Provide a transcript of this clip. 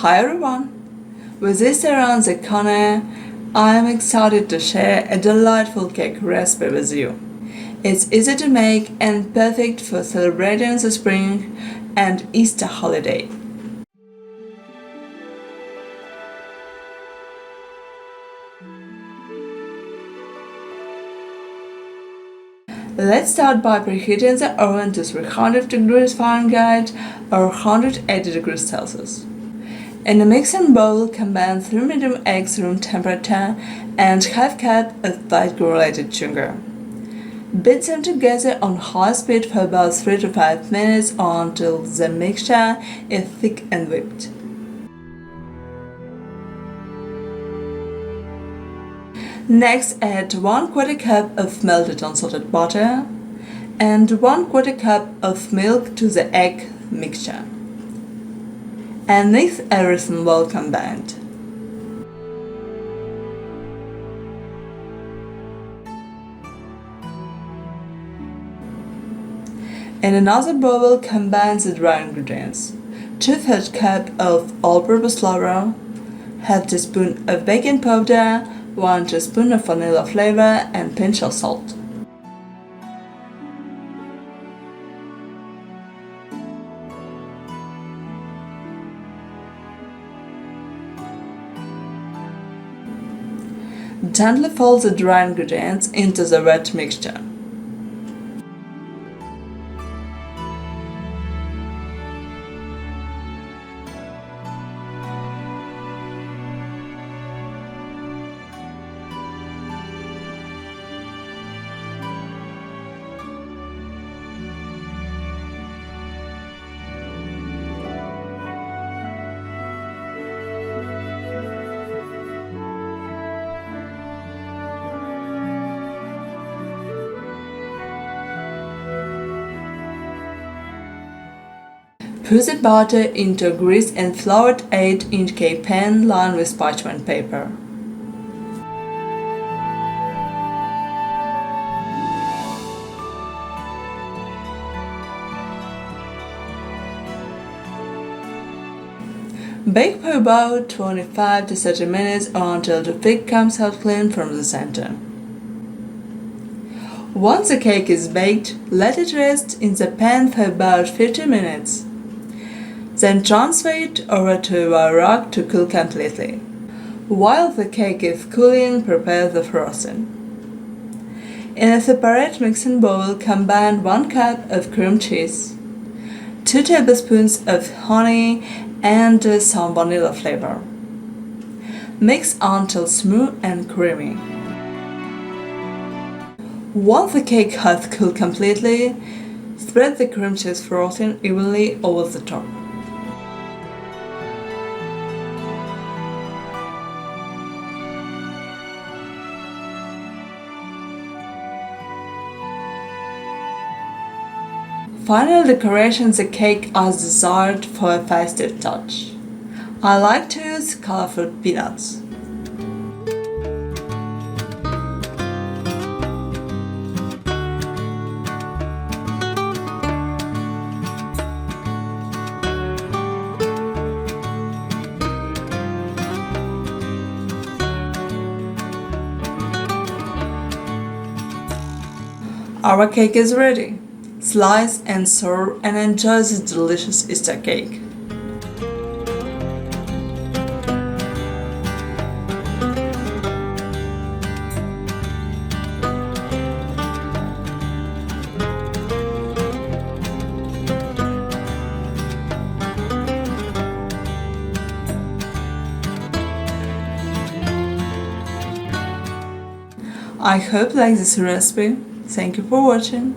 Hi everyone! With Ester around the corner, I am excited to share a delightful cake recipe with you. It's easy to make and perfect for celebrating the spring and Easter holiday. Let's start by preheating the oven to 300 degrees Fahrenheit or 180 degrees Celsius. In a mixing bowl, combine 3 medium eggs room temperature and half cup of white granulated sugar. Beat them together on high speed for about 3 to 5 minutes until the mixture is thick and whipped. Next, add 1/4 cup of melted unsalted butter and 1/4 cup of milk to the egg mixture, and mix everything well combined. In another bowl, combine the dry ingredients: 2/3 cup of all-purpose flour, half teaspoon of baking powder, 1 teaspoon of vanilla flavor, and pinch of salt. Gently fold the dry ingredients into the wet mixture. Put the butter into a greased and floured 8-inch cake pan lined with parchment paper. Bake for about 25 to 30 minutes until the cake comes out clean from the center. Once the cake is baked, let it rest in the pan for about 50 minutes. Then transfer it over to a rack to cool completely. While the cake is cooling, prepare the frosting. In a separate mixing bowl, combine 1 cup of cream cheese, 2 tablespoons of honey, and some vanilla flavor. Mix until smooth and creamy. Once the cake has cooled completely, spread the cream cheese frosting evenly over the top. Final decorate the cake as desired for a festive touch. I like to use colorful peanuts. Our cake is ready. Slice and serve and enjoy this delicious Easter cake. I hope you like this recipe. Thank you for watching.